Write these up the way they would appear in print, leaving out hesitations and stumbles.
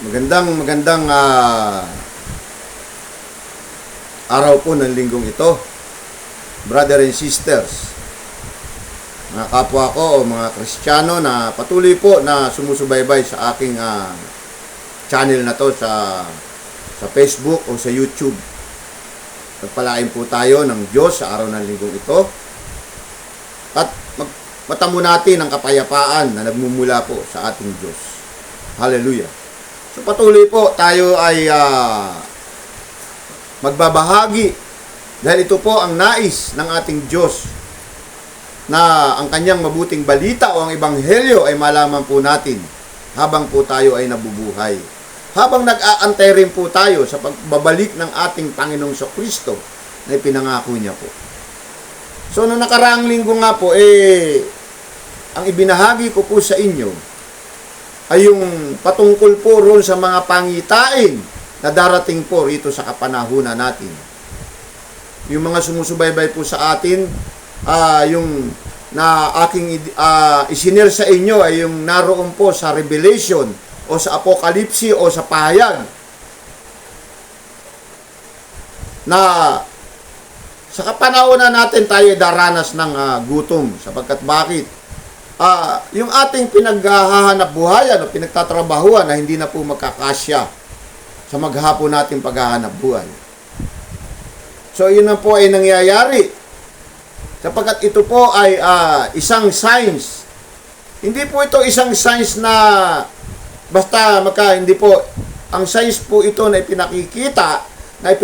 Magandang araw po ng linggong ito, brother and sisters, mga kapwa ko o mga Kristiyano na patuloy po na sumusubaybay sa aking channel na to sa Facebook o sa YouTube. Pagpalain po tayo ng Diyos sa araw ng linggong ito at matamo natin ang kapayapaan na nagmumula po sa ating Diyos. Hallelujah. So patuloy po tayo ay magbabahagi dahil ito po ang nais ng ating Diyos na ang kanyang mabuting balita o ang ebanghelyo ay malaman po natin habang po tayo ay nabubuhay. Habang nag-aantay rin po tayo sa pagbabalik ng ating Panginoong Kristo na ipinangako niya po. So noong nakaraang linggo nga po ang ibinahagi ko po sa inyo ay yung patungkol po roon sa mga pangitain na darating po rito sa kapanahunan natin. Yung mga sumusubaybay po sa atin, yung na aking isinir sa inyo ay yung naroon po sa Revelation o sa Apokalipsi o sa pahayag na sa kapanahunan natin tayo daranas ng gutom. Sapagkat bakit? Yung ating pinaghahanap buhayan o pinagtatrabahuan na hindi na po magkakasya sa maghapon nating paghahanap buhay. So, yun na po ay nangyayari. Sapagkat ito po ay isang signs. Hindi po ito isang signs na basta hindi po. Ang signs po ito na ipinakikita, na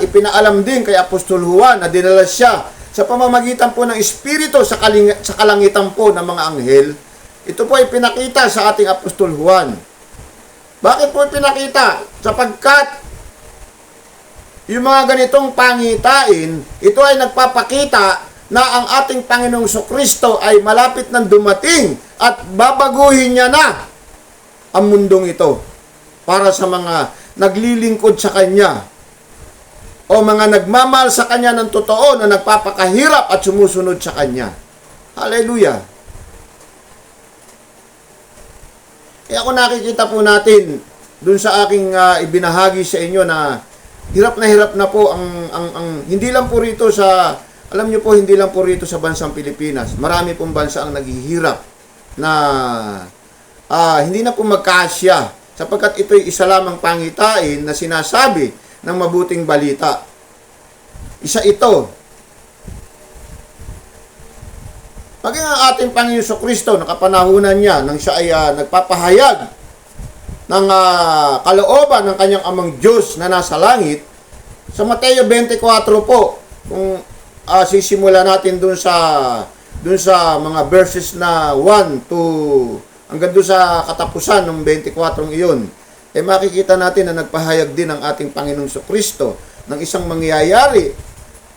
ipinaalam din kay Apostol Juan na dinala siya sa pamamagitan po ng Espiritu sa kalangitan po ng mga anghel. Ito po ay pinakita sa ating Apostol Juan. Bakit po pinakita? Sapagkat yung mga ganitong pangitain, ito ay nagpapakita na ang ating Panginoong Kristo ay malapit nang dumating at babaguhin niya na ang mundong ito para sa mga naglilingkod sa Kanya o mga nagmamahal sa Kanya ng totoo na nagpapakahirap at sumusunod sa Kanya. Hallelujah! Kaya ako nakikita po natin dun sa aking ibinahagi sa inyo na hirap na po ang hindi lang po rito sa, alam niyo po, hindi lang po rito sa bansang Pilipinas. Marami pong bansa ang naghihirap na hindi na po magkasya sapagkat ito'y isa lamang pangitain na sinasabi ng mabuting balita. Isa ito. Maging ang ating Panginoon Kristo, nakapanahunan niya nang siya ay nagpapahayag ng kalooban ng kanyang amang Diyos na nasa langit. Sa Mateo 24 po, kung sisimula natin dun sa mga verses na 1 to hanggang dun sa katapusan ng 24 iyon, makikita natin na nagpahayag din ang ating Panginoong Kristo ng isang mangyayari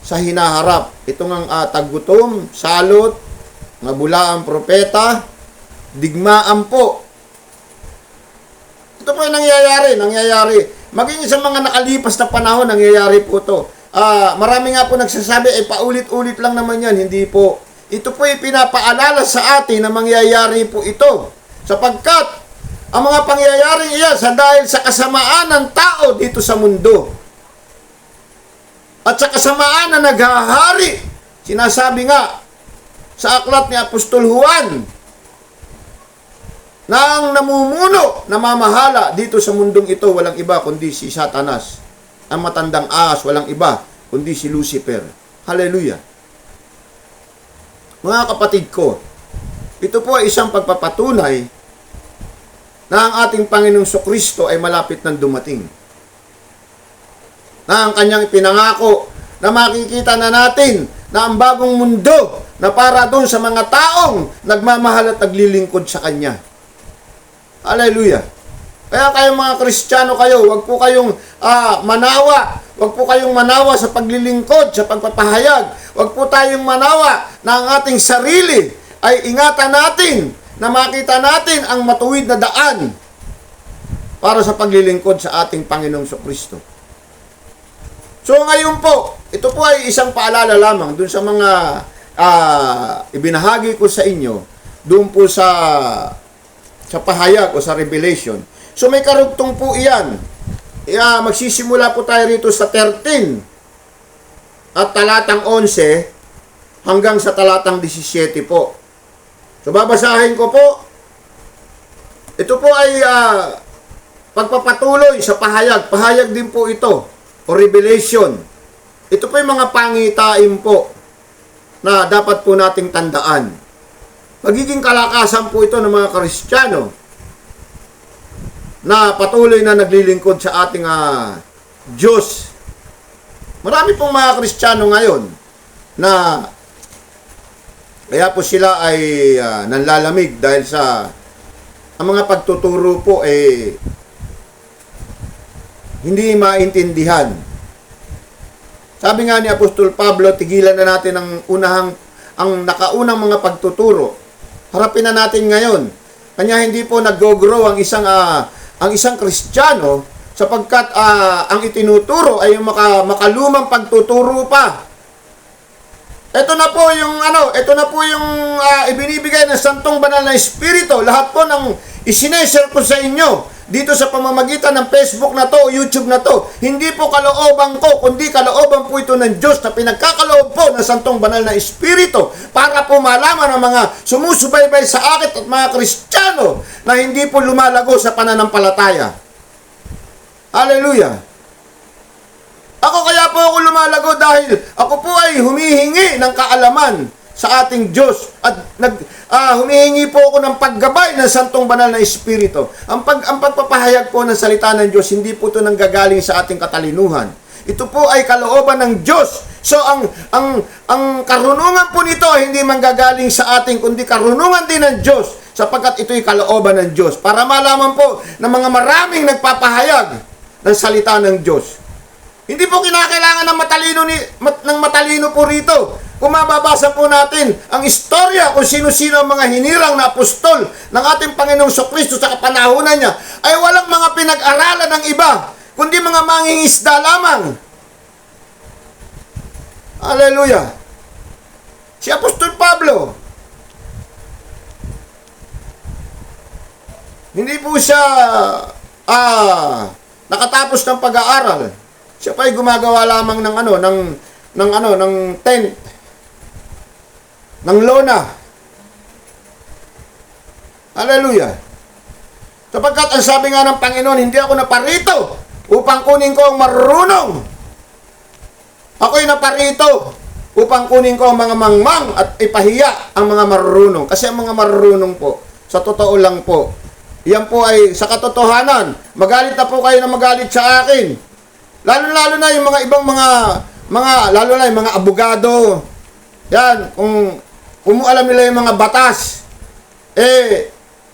sa hinaharap. Ito ng taggutom, salot, mga bulaang propeta, digmaan po. Ito po ay nangyayari. Maging sa mga nakalipas na panahon, nangyayari po ito. Marami nga po nagsasabi, paulit-ulit lang naman yan. Hindi po. Ito po ay pinapaalala sa atin na mangyayari po ito. Sapagkat ang mga pangyayaring iyan dahil sa kasamaan ng tao dito sa mundo at sa kasamaan na naghahari. Sinasabi nga sa aklat ni Apostol Juan na ang namumuno, namamahala dito sa mundong ito walang iba kundi si Satanas. Ang matandang ahas walang iba kundi si Lucifer. Hallelujah! Mga kapatid ko, ito po ay isang pagpapatunay na ang ating Panginoong Kristo ay malapit nang dumating. Na ang kanyang ipinangako na makikita na natin na ang bagong mundo na para doon sa mga taong nagmamahal at naglilingkod sa Kanya. Hallelujah! Kaya kayong mga Kristiyano kayo, wag po kayong manawa. Wag po kayong manawa sa paglilingkod, sa pagpapahayag. Wag po tayong manawa na ang ating sarili ay ingatan natin na makita natin ang matuwid na daan para sa paglilingkod sa ating Panginoong Kristo. So ngayon po, ito po ay isang paalala lamang dun sa mga ibinahagi ko sa inyo, doon po sa pahayag o sa Revelation. So may karugtong po iyan. Magsisimula po tayo rito sa 13 at talatang 11 hanggang sa talatang 17 po. So babasahin ko po. Ito po ay pagpapatuloy sa pahayag. Pahayag din po ito o revelation. Ito po yung mga pangitain po na dapat po nating tandaan. Magiging kalakasan po ito ng mga Kristiyano na patuloy na naglilingkod sa ating Diyos. Marami pong mga Kristiyano ngayon na kaya po sila ay nanlalamig dahil sa ang mga pagtuturo po hindi maintindihan. Sabi nga ni Apostol Pablo, tigilan na natin ang nakaunang mga pagtuturo. Harapin na natin ngayon. Kanya hindi po nag-grow ang isang Kristiyano sapagkat ang itinuturo ay yung makalumang pagtuturo pa. Ito na po yung ibinibigay ng Santong Banal na Espiritu. Lahat po ng isineshare ko sa inyo dito sa pamamagitan ng Facebook na to, YouTube na to, hindi po kalooban ko, kundi kalooban po ito ng Diyos na pinagkakaloob po ng Santong Banal na Espiritu para po malaman ng mga sumusubaybay sa akin at mga Kristiyano na hindi po lumalago sa pananampalataya. Hallelujah! Ako kaya po ako lumalago dahil ako po ay humihingi ng kaalaman sa ating Diyos at humihingi po ako ng paggabay ng Santong Banal na Espiritu. Ang pagpapahayag po ng salita ng Diyos, hindi po ito nanggagaling sa ating katalinuhan. Ito po ay kalooban ng Diyos. So ang karunungan po nito ay hindi manggagaling sa ating kundi karunungan din ng Diyos sapagkat ito'y kalooban ng Diyos para malaman po ng mga maraming nagpapahayag ng salita ng Diyos. Hindi po kinakailangan ng matalino po rito. Kung mababasa po natin ang istorya kung sino-sino ang mga hinirang na apostol ng ating Panginoong Kristo sa kapanahunan niya, ay walang mga pinag-aralan ng iba, kundi mga mangingisda lamang. Hallelujah! Si Apostol Pablo, hindi po siya nakatapos ng pag-aaral. Siya pa ay gumagawa lamang ng tent, ng lona. Hallelujah. Sapagkat ang sabi nga ng Panginoon, hindi ako naparito upang kunin ko ang marunong. Ako'y naparito upang kunin ko ang mga mangmang at ipahiya ang mga marunong. Kasi ang mga marunong po, sa totoo lang po, yan po ay sa katotohanan. Magalit na po kayo na magalit sa akin. Lalo na yung mga ibang lalo na yung mga abogado. Yan, kung alam nila yung mga batas,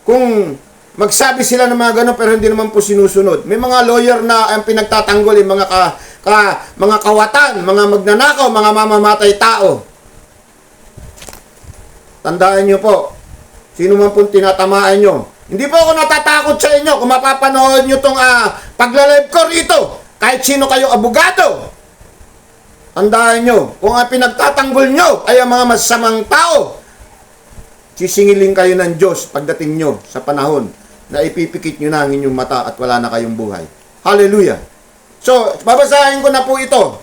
kung magsabi sila ng mga gano'n pero hindi naman po sinusunod. May mga lawyer na ang pinagtatanggol yung mga kawatan, mga magnanakaw, mga mamamatay tao. Tandaan nyo po, sino man po tinatamaan nyo. Hindi po ako natatakot sa inyo kung mapapanood nyo itong paglalive ko rito. Kahit sino kayo abogado, tandaan nyo, kung ang pinagtatanggol nyo ay ang mga masamang tao, sisingilin kayo ng Diyos pagdating nyo sa panahon na ipipikit nyo na ang inyong mata at wala na kayong buhay. Hallelujah! So, babasahin ko na po ito.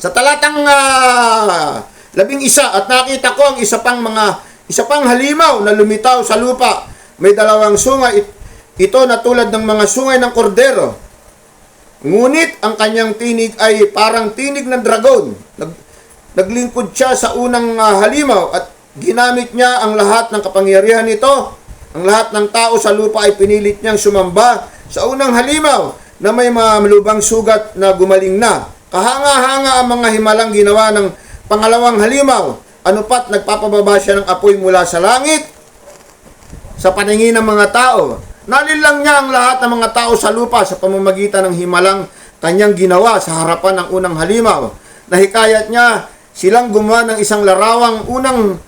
Sa talatang 11, at nakita ko ang isa pang halimaw na lumitaw sa lupa. May dalawang sungay. Ito na tulad ng mga sungay ng kordero. Ngunit ang kanyang tinig ay parang tinig ng dragon. Naglingkod siya sa unang halimaw at ginamit niya ang lahat ng kapangyarihan nito. Ang lahat ng tao sa lupa ay pinilit niyang sumamba sa unang halimaw na may mga malubang sugat na gumaling na. Kahanga-hanga ang mga himalang ginawa ng pangalawang halimaw. Ano pat nagpapababa siya ng apoy mula sa langit sa paningin ng mga tao. Nalilang niya ang lahat ng mga tao sa lupa sa pamamagitan ng himalang kanyang ginawa sa harapan ng unang halimaw. Nahikayat niya silang gumawa ng isang larawang unang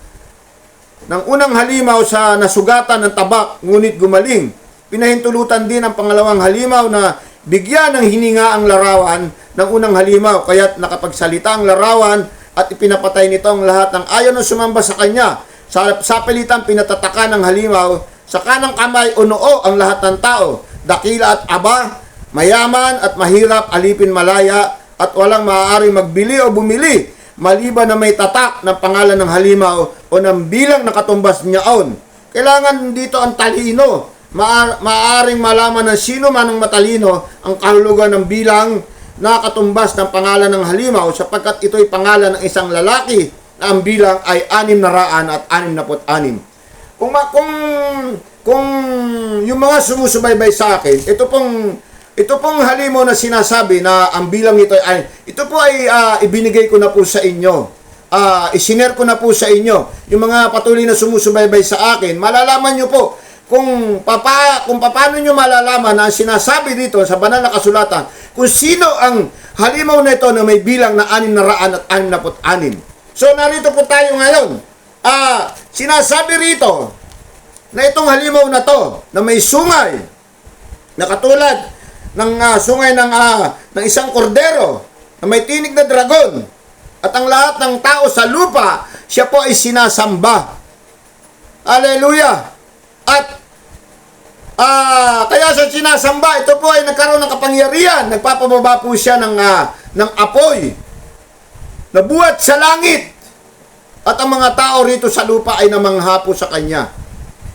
halimaw sa nasugatan ng tabak, ngunit gumaling. Pinahintulutan din ang pangalawang halimaw na bigyan ng hininga ang larawan ng unang halimaw, kaya't nakapagsalita ang larawan at ipinapatay nito ang lahat ng ayaw na sumamba sa kanya. Sa pilitan pinatataka ng halimaw Sa kanang kamay o noo ang lahat ng tao, dakila at aba, mayaman at mahirap, alipin malaya, at walang maaaring magbili o bumili, maliban na may tatak ng pangalan ng halimaw o ng bilang na katumbas niyaon. Kailangan dito ang talino. Maaaring malaman ng sino man ang matalino ang kahulugan ng bilang na katumbas ng pangalan ng halimaw, sapagkat ito'y pangalan ng isang lalaki na ang bilang ay 666. Kung yung mga sumusubaybay sa akin, ito pong halimaw na sinasabi na ang bilang nito ay, ito po ay ibinigay ko na po sa inyo. Isinare ko na po sa inyo. Yung mga patuloy na sumusubaybay sa akin, malalaman nyo po kung paano nyo malalaman na sinasabi dito sa banal na kasulatan kung sino ang halimaw na ito na may bilang na 666. So narito po tayo ngayon. Sinasabi rito na itong halimaw na to na may sungay na katulad ng sungay ng isang kordero na may tinig na dragon, at ang lahat ng tao sa lupa siya po ay sinasamba. Hallelujah! At kaya sa sinasamba, ito po ay nagkaroon ng kapangyarihan. Nagpapababa po siya ng apoy na buhat sa langit. At ang mga tao rito sa lupa ay namangha po sa kanya.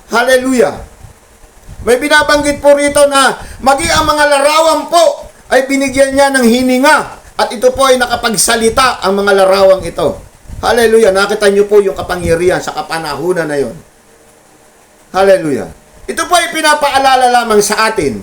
Hallelujah! May binabanggit po rito na maging ang mga larawan po ay binigyan niya ng hininga. At ito po ay nakapagsalita ang mga larawang ito. Hallelujah! Nakita niyo po yung kapangyarihan sa kapanahunan na yon. Hallelujah! Ito po ay pinapaalala lamang sa atin.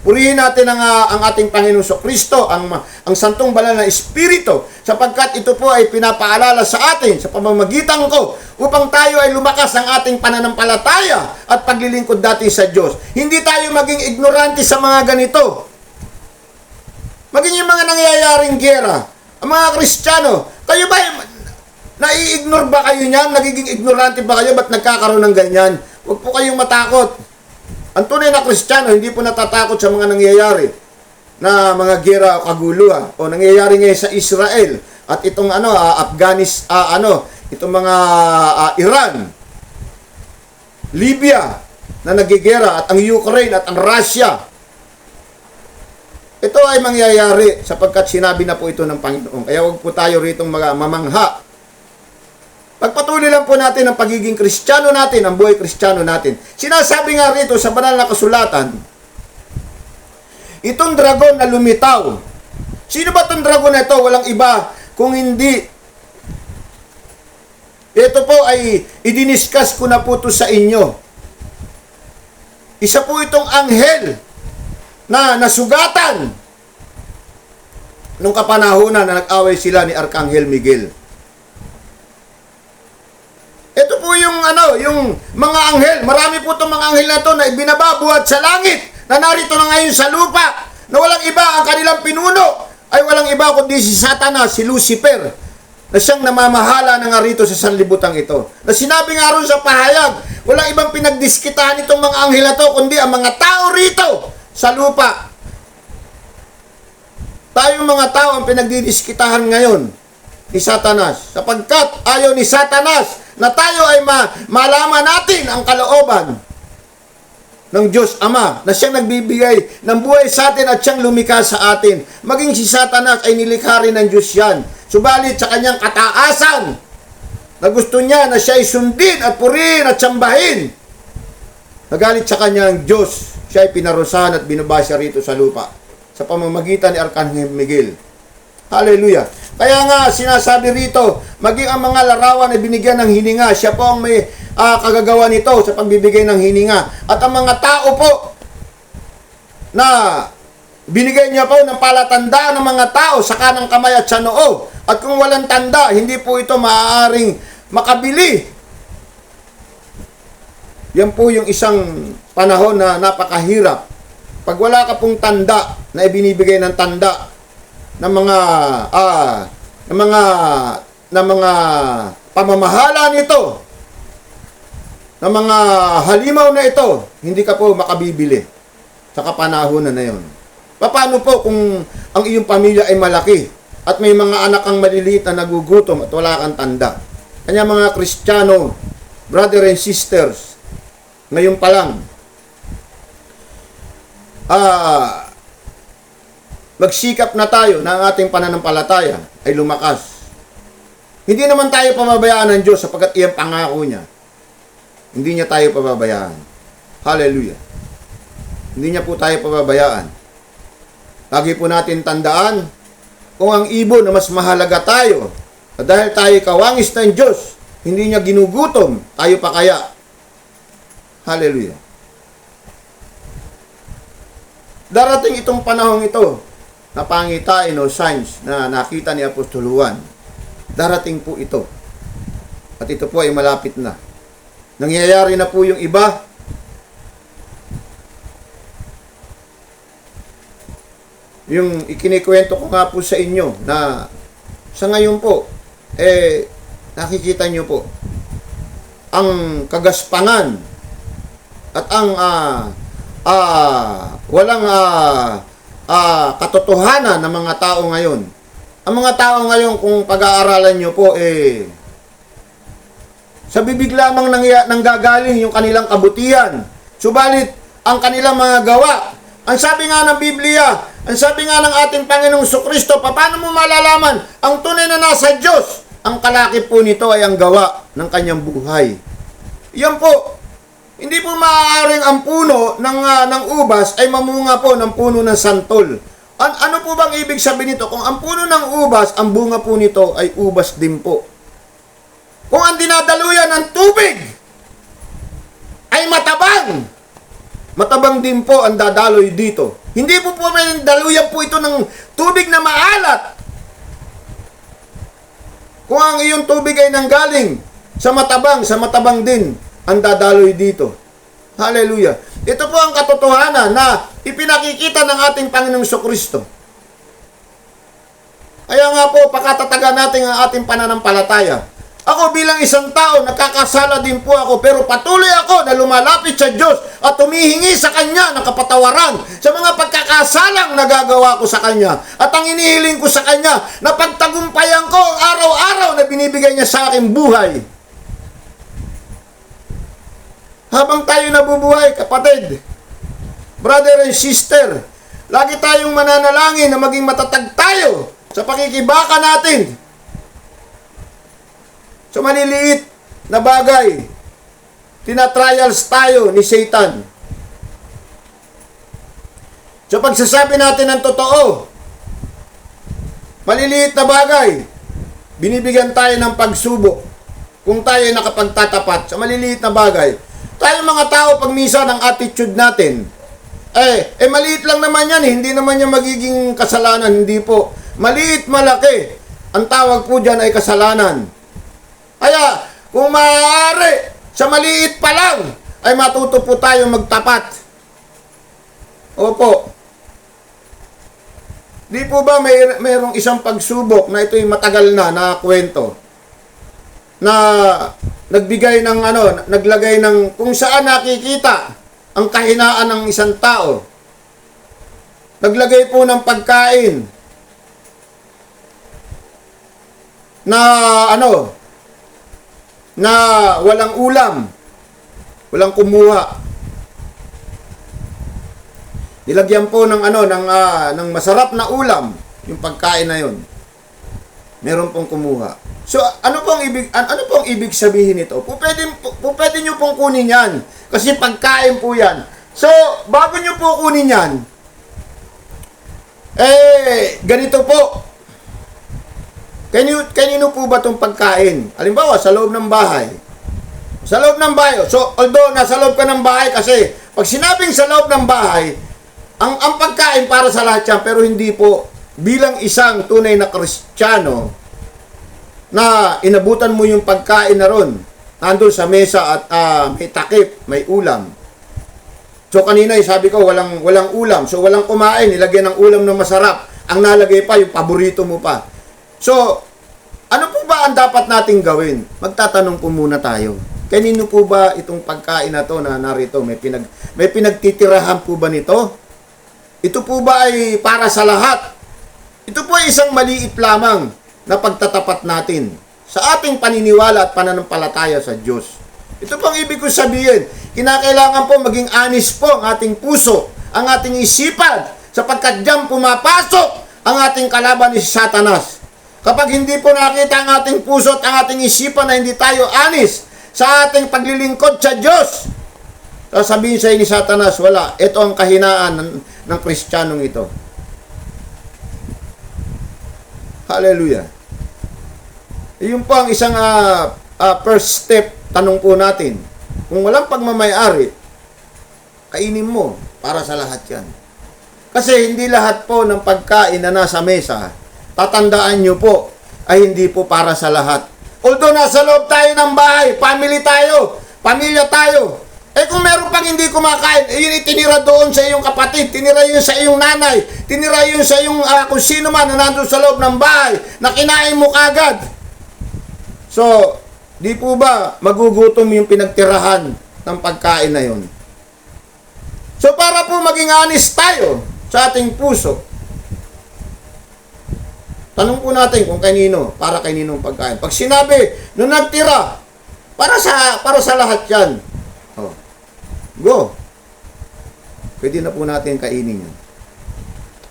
Purihin natin ang ating Panginoong Kristo, ang santong banal na Espiritu, sapagkat ito po ay pinapaalala sa atin sa pamamagitan ko upang tayo ay lumakas ng ating pananampalataya at paglilingkod dati sa Diyos. Hindi tayo maging ignorante sa mga ganito. Maging yung mga nangyayaring giyera, ang mga Kristiyano, kayo ba, nai-ignore ba kayo niyan? Nagiging ignorante ba kayo? Ba't nagkakaroon ng ganyan? Huwag po kayong matakot. Ang tunay na Kristiyano, hindi po natatakot sa mga nangyayari na mga giyera o kaguluhan o nangyayari ngayon sa Israel at itong Afghanistan, itong mga Iran, Libya na nagigera, at ang Ukraine at ang Russia. Ito ay mangyayari sapagkat sinabi na po ito ng Panginoon. Kaya huwag po tayo ritong mamangha. Pagpatuloy lang po natin ang pagiging Kristiyano natin, ang buhay Kristiyano natin. Sinasabi nga rito sa banal na kasulatan, itong dragon na lumitaw. Sino ba itong dragon na ito? Walang iba kung hindi. Ito po ay idiniscuss ko na po ito sa inyo. Isa po itong anghel na nasugatan nung kapanahunan na nag-away sila ni Arkanghel Miguel. Ito po yung mga anghel. Marami po itong mga anghel na ito na ibinababuhat sa langit, na narito na ngayon sa lupa, na walang iba, ang kanilang pinuno ay walang iba kundi si Satanas, si Lucifer, na siyang namamahala na nga rito sa sanlibutan ito. Na sinabi nga ron sa pahayag, walang ibang pinagdiskitahan itong mga anghel na ito, kundi ang mga tao rito sa lupa. Tayong mga tao ang pinagdidiskitahan ngayon ni Satanas, sapagkat ayaw ni Satanas na tayo ay malaman natin ang kalooban ng Diyos Ama, na siyang nagbibigay ng buhay sa atin at siyang lumikha sa atin. Maging si Satanas ay nilikha rin ng Diyos yan. Subalit sa kanyang kataasan, na gusto niya na siya ay sundin at purihin at sambahin, nagalit sa kanyang Diyos, siya ay pinarusahan at binabasya rito sa lupa sa pamamagitan ni Arkanghel Miguel. Hallelujah! Kaya nga sinasabi rito, maging ang mga larawan ay binigyan ng hininga. Siya po ang may kagagawa nito sa pagbibigay ng hininga. At ang mga tao po na binigay niya po ng palatandaan ng mga tao sa kanang kamay at sa noo. At kung walang tanda, hindi po ito maaaring makabili. Yan po yung isang panahon na napakahirap. Pag wala ka pong tanda na ibinibigay ng tanda ng mga pamamahala nito, ng mga halimaw na ito, hindi ka po makabibili sa kapanahunan na yon. Paano po kung ang iyong pamilya ay malaki at may mga anak kang maliliit na nagugutom at wala kang tanda? Kanya mga Kristiyano, brother and sisters, ngayon pa lang, magsikap na tayo na ang ating pananampalataya ay lumakas. Hindi naman tayo pababayaan ng Diyos sapagkat iyang pangako niya. Hindi niya tayo pababayaan. Hallelujah. Hindi niya po tayo pababayaan. Lagi po natin tandaan, kung ang ibon na mas mahalaga tayo, at dahil tayo kawangis ng Diyos, hindi niya ginugutom, tayo pa kaya. Hallelujah. Darating itong panahong ito, na pangitain o signs na nakita ni Apostol Juan. Darating po ito. At ito po ay malapit na. Nangyayari na po yung iba. Yung ikinikwento ko nga po sa inyo na sa ngayon po, nakikita nyo po ang kagaspangan at ang walang katotohanan ng mga tao ngayon. Ang mga tao ngayon, kung pag-aaralan nyo po, sa bibig lamang nanggagaling yung kanilang kabutihan. Subalit, ang kanilang mga gawa, ang sabi nga ng Biblia, ang sabi nga ng ating Panginoong Jesucristo, paano mo malalaman ang tunay na nasa Diyos? Ang kalakip po nito ay ang gawa ng kanyang buhay. Yan po. Hindi po maaaring ang puno ng ubas ay mamunga po ng puno ng santol. Ano po bang ibig sabihin nito? Kung ang puno ng ubas, ang bunga po nito ay ubas din po. Kung ang dinadaluyan ng tubig ay matabang, matabang din po ang dadaloy dito. Hindi po may daluyan po ito ng tubig na maalat. Kung ang iyong tubig ay nanggaling sa matabang din ang dadaloy dito. Hallelujah. Ito po ang katotohanan na ipinakikita ng ating Panginoong Jesucristo. Kaya nga po, pakatatagan natin ang ating pananampalataya. Ako bilang isang tao, nakakasala din po ako, pero patuloy ako na lumalapit sa Diyos at humihingi sa Kanya ng kapatawaran sa mga pagkakasalang nagagawa ko sa Kanya. At ang inihiling ko sa Kanya, na pagtagumpayan ko ang araw-araw na binibigay niya sa aking buhay. Habang tayo nabubuhay, kapatid, brother and sister, lagi tayong mananalangin na maging matatag tayo sa pakikibaka natin sa maliliit na bagay. Tinatrials tayo ni Satan. Sa pagsasabi natin ng totoo, maliliit na bagay, binibigyan tayo ng pagsubok kung tayo ay nakapagtatapat sa maliliit na bagay. Tayo mga tao, pag minsan ang attitude natin, maliit lang naman yan, hindi naman yan magiging kasalanan, hindi po. Maliit, malaki, ang tawag po dyan ay kasalanan. Kaya, kung maaari, sa maliit pa lang, ay matuto po tayo magtapat. Opo. Di po ba mayroong isang pagsubok na ito'y matagal na kwento? Na naglagay ng kung saan nakikita ang kahinaan ng isang tao. Naglagay po ng pagkain na na walang ulam, walang kumuha. Nilagyan po ng ng masarap na ulam yung pagkain na yon. Meron pong kumuha. So, ano pong ibig sabihin nito? Pwede nyo pong kunin yan. Kasi pagkain po yan. So, bago nyo po kunin yan, ganito po. Kanino po ba itong pagkain? Halimbawa, sa loob ng bahay. Sa loob ng bahay. So, although nasa loob ka ng bahay kasi, pag sinabing sa loob ng bahay, ang pagkain para sa lahat yan, pero hindi po bilang isang tunay na Kristiyano na inabutan mo yung pagkain na ron, nandun sa mesa at may takip, may ulam. So kanina sabi ko walang ulam, so walang kumain, nilagyan ng ulam na masarap, ang nalagay pa yung paborito mo pa. So ano po ba ang dapat nating gawin? Magtatanong po muna tayo. Kanino po ba itong pagkain na to na narito? May pinagtitirahan po ba nito? Ito po ba ay para sa lahat? Ito po ay isang maliit lamang na pagtatapat natin sa ating paniniwala at pananampalataya sa Diyos. Ito pang ibig ko sabihin, kinakailangan po maging honest po ang ating puso, ang ating isipan, sapagkat diyan pumapasok ang ating kalaban ni Satanas. Kapag hindi po nakita ang ating puso at ang ating isipan na hindi tayo honest sa ating paglilingkod sa Diyos, sasabihin sa ni Satanas, wala, ito ang kahinaan ng Kristiyanong ito. Hallelujah. Iyon po ang isang first step, tanong po natin. Kung walang pagmamayari, kainin mo para sa lahat yan. Kasi hindi lahat po ng pagkain na nasa mesa, tatandaan nyo po, ay hindi po para sa lahat. Although nasa loob tayo ng bahay, family tayo, pamilya tayo, kung meron pang hindi kumakain, yun itinira doon sa iyong kapatid, tinira yun sa iyong nanay, tinira yun sa iyong kung sino man na nandun sa loob ng bahay, na kinain mo kagad. So, di po ba magugutom yung pinagtirahan ng pagkain na yun? So, para po maging honest tayo sa ating puso, tanong po natin kung kanino, para kaninong pagkain. Pag sinabi, nung nagtira, para sa lahat yan. Oh. Go. Pwede na po natin kainin yan.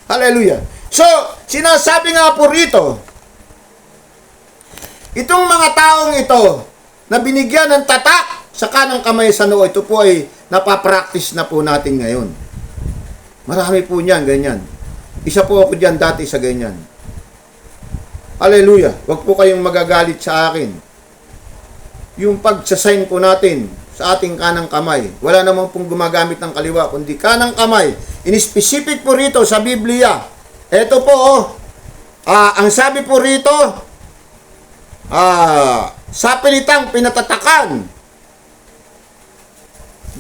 Hallelujah. So, sinasabi nga po rito, itong mga taong ito, na binigyan ng tatak sa kanang kamay sa noo, ito po ay napapractice na po natin ngayon. Marami po niyan, ganyan. Isa po ako diyan dati sa ganyan. Hallelujah. Huwag po kayong magagalit sa akin. Yung pagsasign po natin sa ating kanang kamay, wala naman pong gumagamit ng kaliwa, kundi kanang kamay. In specific po rito sa Biblia. Ito po, ang sabi po rito, sa pilitang pinatatakan,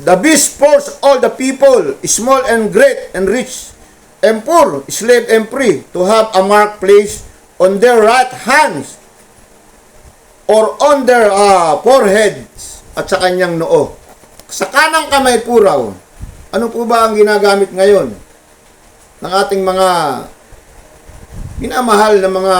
the beast forced all the people, small and great and rich and poor, slave and free, to have a mark placed on their right hands or on their foreheads at sa kanyang noo. Sa kanang kamay po raw, ano po ba ang ginagamit ngayon ng ating mga minamahal na mga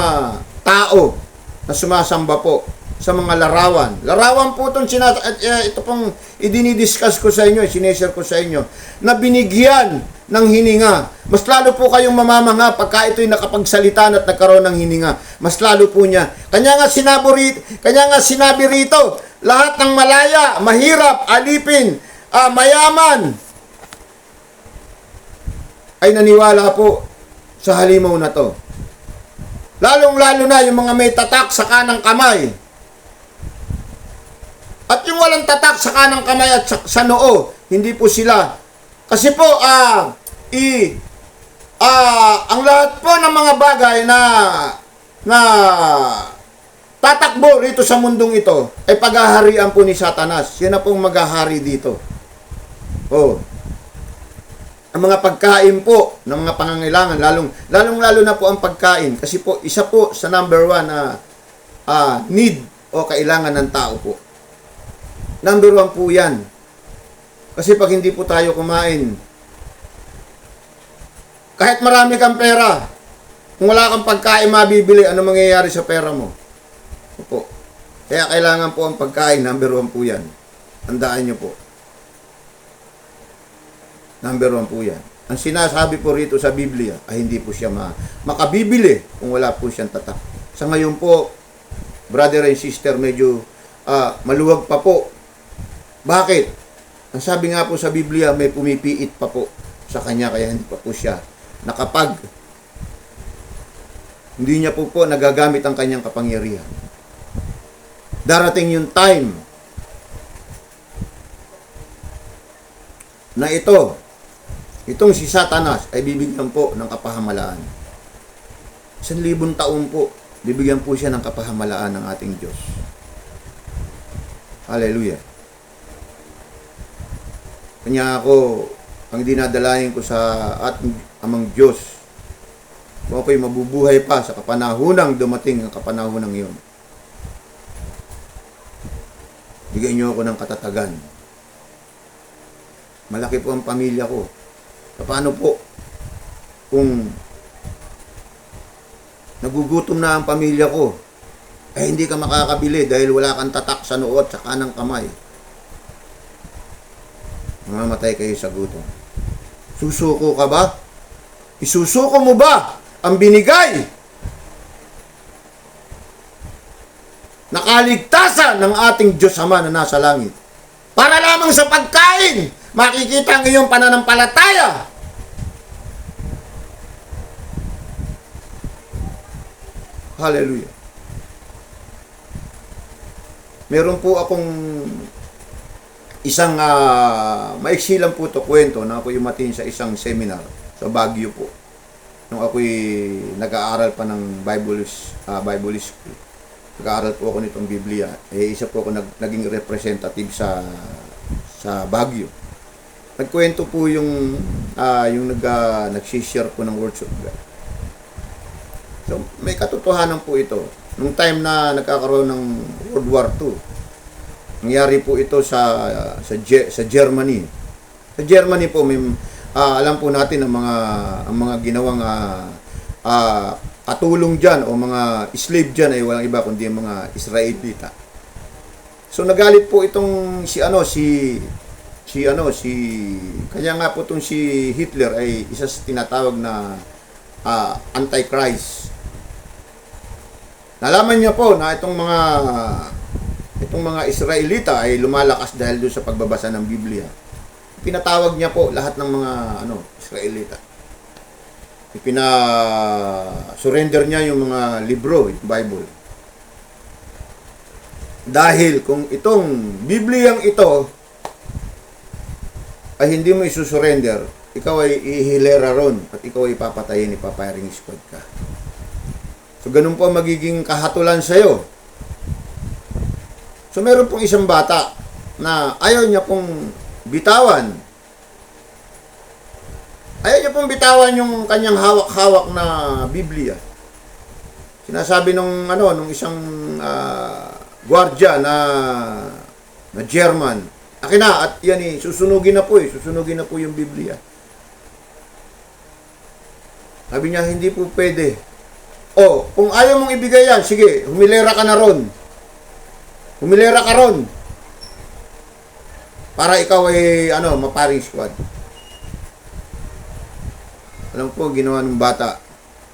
tao na sumasamba po sa mga larawan? Larawan po itong ito pong idinidiscuss ko sa inyo, sineshare ko sa inyo, na binigyan ng hininga. Mas lalo po kayong mamamanga pagka ito'y nakapagsalita at nagkaroon ng hininga. Mas lalo po niya. Kanya nga sinabi rito, lahat ng malaya, mahirap, alipin, mayaman, ay naniwala po sa halimaw na to. Lalong-lalo na yung mga may tatak sa kanang kamay. At yung walang tatak sa kanang kamay at sa noo, hindi po sila. Kasi po, ang lahat po ng mga bagay na tatakbo rito sa mundong ito ay paghaharian po ni Satanas. Yan na pong maghahari dito. Oh. Ang mga pagkain po ng mga pangangailangan, lalong-lalo na po ang pagkain. Kasi po, isa po sa number 1 na need o kailangan ng tao po. Number 1 po yan. Kasi pag hindi po tayo kumain, kahit marami kang pera, kung wala kang pagkain mabibili, ano mangyayari sa pera mo? Opo. Kaya kailangan po ang pagkain, number 1 po yan. Tandaan nyo po. Number 1 po yan. Ang sinasabi po rito sa Biblia ay hindi po siya makabibili kung wala po siyang tatak. Sa ngayon po, brother and sister, medyo maluwag pa po. Bakit? Ang sabi nga po sa Biblia, may pumipiit pa po sa kanya, kaya hindi pa po siya nakapag. Hindi niya po nagagamit ang kanyang kapangyarihan. Darating yung time na itong si Satanas ay bibigyan po ng kapahamalaan. 1,000 taon po, bibigyan po siya ng kapahamalaan ng ating Diyos. Hallelujah. Kanya ako, ang dinadalayan ko sa ating amang Diyos, kung ako'y mabubuhay pa sa kapanahunang dumating ang kapanahunang iyon, bigyan niyo ako ng katatagan. Malaki po ang pamilya ko. Paano po kung nagugutom na ang pamilya ko, hindi ka makakabili dahil wala kang tatak sa noo at sa kanang kamay? mamamatay kayo sa gutom. Susuko ka ba? Isusuko mo ba ang binigay na kaligtasan ng ating Diyos Ama na nasa langit? Para lamang sa pagkain, makikita ang iyong pananampalataya. Hallelujah. Meron po akong isang maiksi lang po ito kwento na ako umatin sa isang seminar sa Baguio po. Nung ako'y nag-aaral pa ng Bible School. Nag-aaral po ako nitong Biblia. Isa po ako naging representative sa Baguio. Nagkwento po yung nag-share po ng words of God. So, may katotohanan po ito. Nung time na nagkakaroon ng World War II, nangyari po ito sa Germany. Sa Germany po, may, alam po natin ang mga ginawang katulong diyan o mga slave diyan ay walang iba kundi ang mga Israelita. So nagalit po itong kaya nga po itong si Hitler ay isa sa tinatawag na Antichrist. Nalaman niya po na itong mga Israelita ay lumalakas dahil doon sa pagbabasa ng Biblia. Pinatawag niya po lahat ng mga Israelita. Surrender niya yung mga libro, yung Bible. Dahil kung itong Bibliang ito ay hindi mo isusurrender, ikaw ay ihilera ron at ikaw ay papatayin, ipapiring squad ka. So, ganun po magiging kahatulan sa'yo. So, meron pong isang bata na ayaw niya pong bitawan. Ayaw niya pong bitawan yung kanyang hawak-hawak na Biblia. Sinasabi nung isang gwardiya na German, akin na, at yan susunugin na po yung Biblia. Sabi niya, hindi po pwede. Kung ayaw mong ibigay yan, sige, humilera ka na ron. Humilera ka ron. Para ikaw ay, maparing squad. Alam po, ginawa ng bata.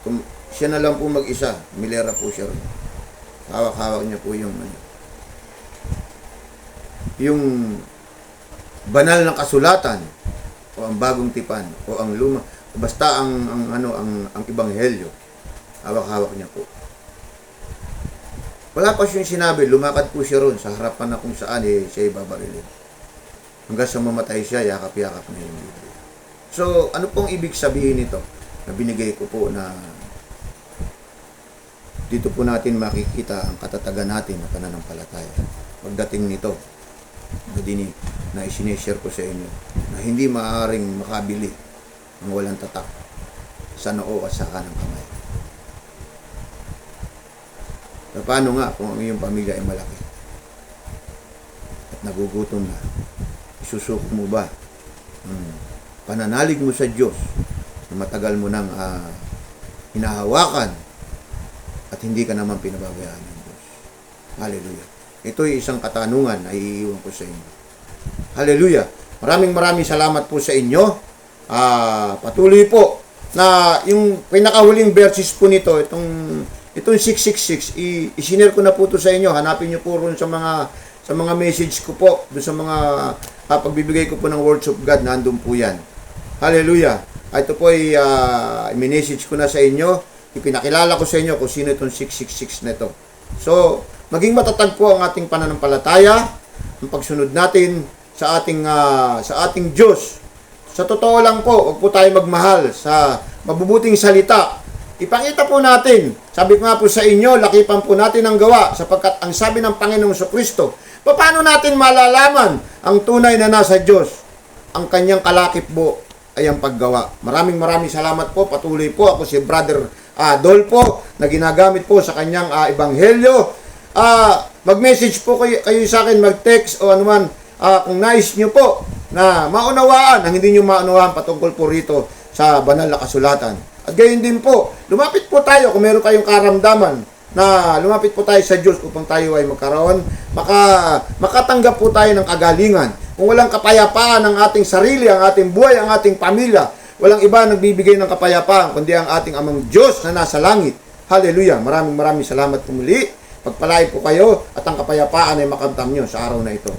Kung siya na lang po mag-isa, humilera po siya ron. Hawak-hawak niya po yung banal na kasulatan o ang bagong tipan o ang luma. Basta ang ebanghelyo. Hawak-hawak niya po. Wala pa siyang sinabi, lumakad po siya ron sa harapan na kung saan siya ibabarilin. Hanggang sa mamatay siya, yakap-yakap na yung Biblia. So, ano pong ibig sabihin nito? Na binigay ko po na dito po natin makikita ang katatagan natin na pananampalataya. Pagdating nito, na isineshare ko sa inyo, na hindi maaaring makabili ang walang tatak sa noo at sa kanang kamay. Paano nga kung ang iyong pamilya ay malaki at nagugutom na? Isusuko mo ba? Pananalig mo sa Diyos na matagal mo nang hinahawakan at hindi ka naman pinababayaan ng Diyos. Hallelujah. Ito ay isang katanungan na iiwan ko sa inyo. Hallelujah. Maraming salamat po sa inyo. Patuloy po na yung pinakahuling verses po nito, itong 666, isinare ko na po ito sa inyo. Hanapin nyo po ron sa mga message ko po, doon sa mga pagbibigay ko po ng words of God, nandun po yan. Hallelujah. Ito po ay i-message ko na sa inyo. Ipinakilala ko sa inyo kung sino itong 666 na ito. So, maging matatag po ang ating pananampalataya, ang pagsunod natin sa ating Diyos. Sa totoo lang po, huwag po tayo magmahal sa mabubuting salita. Ipakita po natin, sabi ko nga po sa inyo, lakipan po natin ang gawa, sapagkat ang sabi ng Panginoong Kristo, paano natin malalaman ang tunay na nasa Diyos? Ang kanyang kalakip po ay ang paggawa. Maraming salamat po. Patuloy po ako si Brother Dolpo na ginagamit po sa kanyang ebanghelyo. Mag-message po kayo sa akin, mag-text o anuman kung nais nyo po na maunawaan ang hindi nyo maunawaan patungkol po rito sa banal na kasulatan. At gayon din po, lumapit po tayo kung meron kayong karamdaman na lumapit po tayo sa Diyos upang tayo ay magkaroon, makatanggap po tayo ng kagalingan. Kung walang kapayapaan ng ating sarili, ang ating buhay, ang ating pamilya, walang iba nagbibigay ng kapayapaan, kundi ang ating amang Diyos na nasa langit. Hallelujah! Maraming salamat po muli. Pagpalain po kayo at ang kapayapaan ay makamtam nyo sa araw na ito.